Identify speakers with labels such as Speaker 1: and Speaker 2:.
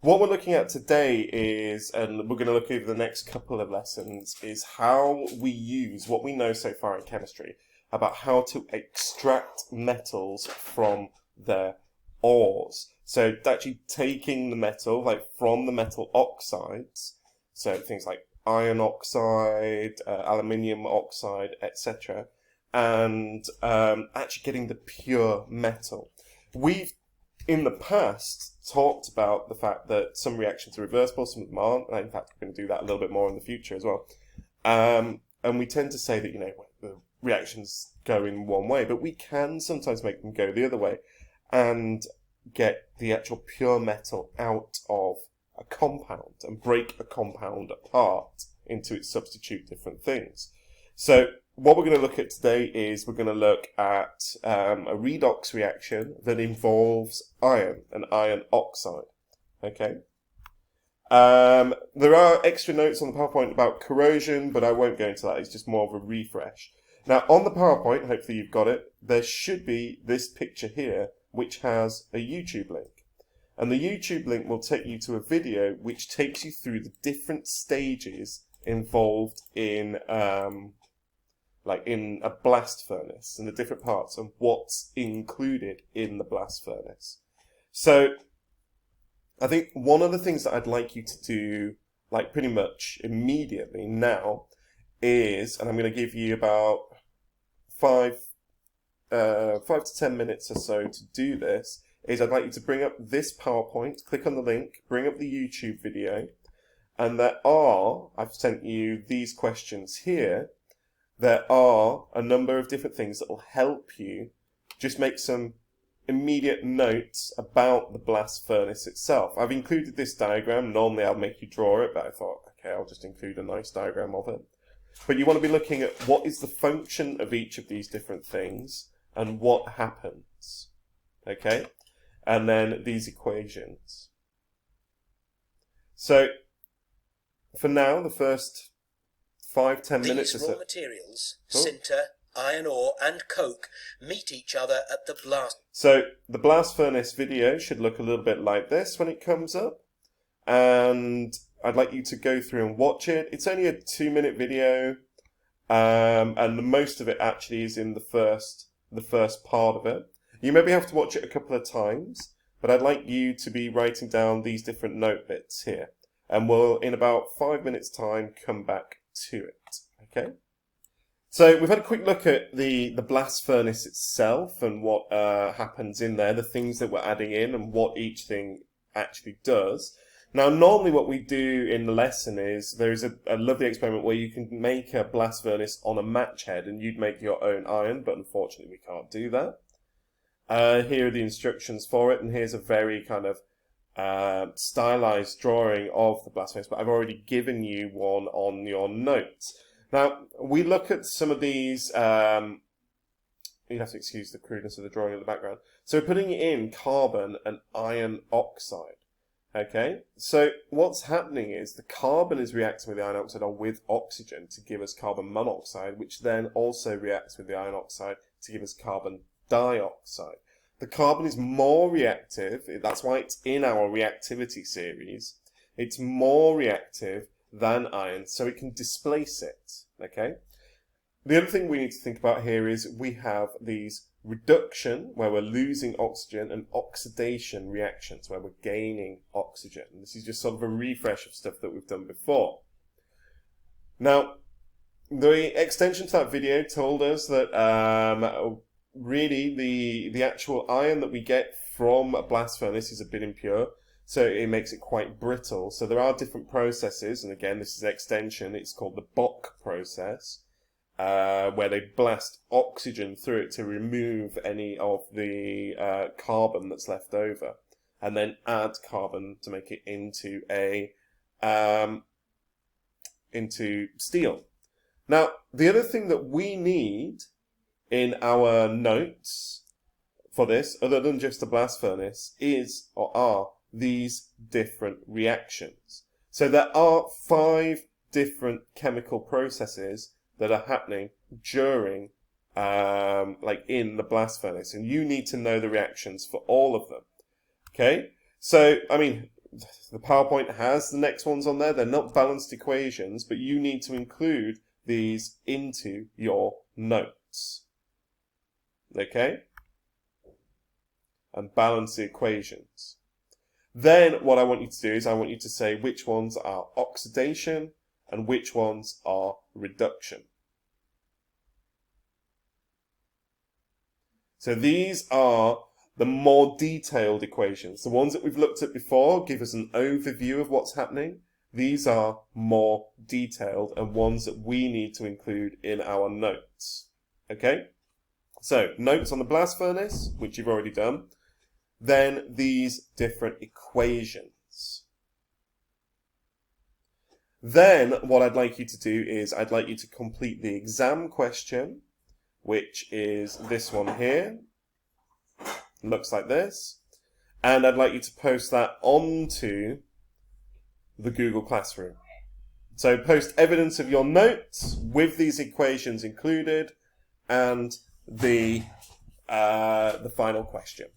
Speaker 1: What we're looking at today is, and we're going to look over the next couple of lessons, is how we use what we know so far in chemistry about how to extract metals from their ores. So actually taking the metal, like from the metal oxides, so things like iron oxide, aluminium oxide, etc., and actually getting the pure metal. We've in the past talked about the fact that some reactions are reversible, some of them aren't. And in fact, we're going to do that a little bit more in the future as well. And we tend to say that, the reactions go in one way, but we can sometimes make them go the other way and get the actual pure metal out of a compound and break a compound apart into its substitute different things. So what we're going to look at today is we're going to look at a redox reaction that involves iron and iron oxide. Okay. There are extra notes on the PowerPoint about corrosion, but I won't go into that. It's just more of a refresh. Now, on the PowerPoint, hopefully you've got it, there should be this picture here, which has a YouTube link. And the YouTube link will take you to a video which takes you through the different stages involved in in a blast furnace and the different parts and what's included in the blast furnace. So I think one of the things that I'd like you to do, like pretty much immediately now, is, and I'm going to give you about 5 to 10 minutes or so to do this, is I'd like you to bring up this PowerPoint, click on the link, bring up the YouTube video, and I've sent you these questions here. There are a number of different things that will help you just make some immediate notes about the blast furnace itself. I've included this diagram. Normally I'll make you draw it, but I thought, okay, I'll just include a nice diagram of it. But you want to be looking at what is the function of each of these different things and what happens. Okay? And then these equations. So, for now, the first 5-10 minutes or so.
Speaker 2: These raw materials, sinter, iron ore and coke, meet each other at the blast.
Speaker 1: So the blast furnace video should look a little bit like this when it comes up. And I'd like you to go through and watch it. It's only a 2-minute video. And the most of it actually is in the first part of it. You maybe have to watch it a couple of times, but I'd like you to be writing down these different note bits here. And we'll, in about 5 minutes' time, come back to it. Okay? So we've had a quick look at the blast furnace itself and what happens in there, the things that we're adding in and what each thing actually does. Now, normally what we do in the lesson is there is a lovely experiment where you can make a blast furnace on a match head and you'd make your own iron, but unfortunately we can't do that. Here are the instructions for it, and here's a very kind of stylized drawing of the blast furnace, but I've already given you one on your notes. Now, we look at some of these, you'd have to excuse the crudeness of the drawing in the background. So we're putting in carbon and iron oxide. Okay, so what's happening is the carbon is reacting with the iron oxide or with oxygen to give us carbon monoxide, which then also reacts with the iron oxide to give us carbon dioxide. The carbon is more reactive, that's why it's in our reactivity series. It's more reactive than iron, so it can displace it, okay? The other thing we need to think about here is we have these reduction, where we're losing oxygen, and oxidation reactions, where we're gaining oxygen. This is just sort of a refresh of stuff that we've done before. Now, the extension to that video told us that really the actual iron that we get from a blast furnace is a bit impure, so it makes it quite brittle. So there are different processes, and again, this is extension. It's called the Bock process, where they blast oxygen through it to remove any of the carbon that's left over, and then add carbon to make it into steel. Now, the other thing that we need in our notes for this, other than just a blast furnace, is or are these different reactions. So there are 5 different chemical processes that are happening during, in the blast furnace, and you need to know the reactions for all of them. Okay? So, I mean, the PowerPoint has the next ones on there. They're not balanced equations, but you need to include these into your notes. Okay? And balance the equations. Then what I want you to do is I want you to say which ones are oxidation and which ones are reduction. So these are the more detailed equations. The ones that we've looked at before give us an overview of what's happening. These are more detailed and ones that we need to include in our notes. Okay? So, notes on the blast furnace, which you've already done. Then these different equations. Then what I'd like you to do is I'd like you to complete the exam question, which is this one here. Looks like this. And I'd like you to post that onto the Google Classroom. So post evidence of your notes with these equations included and the final question.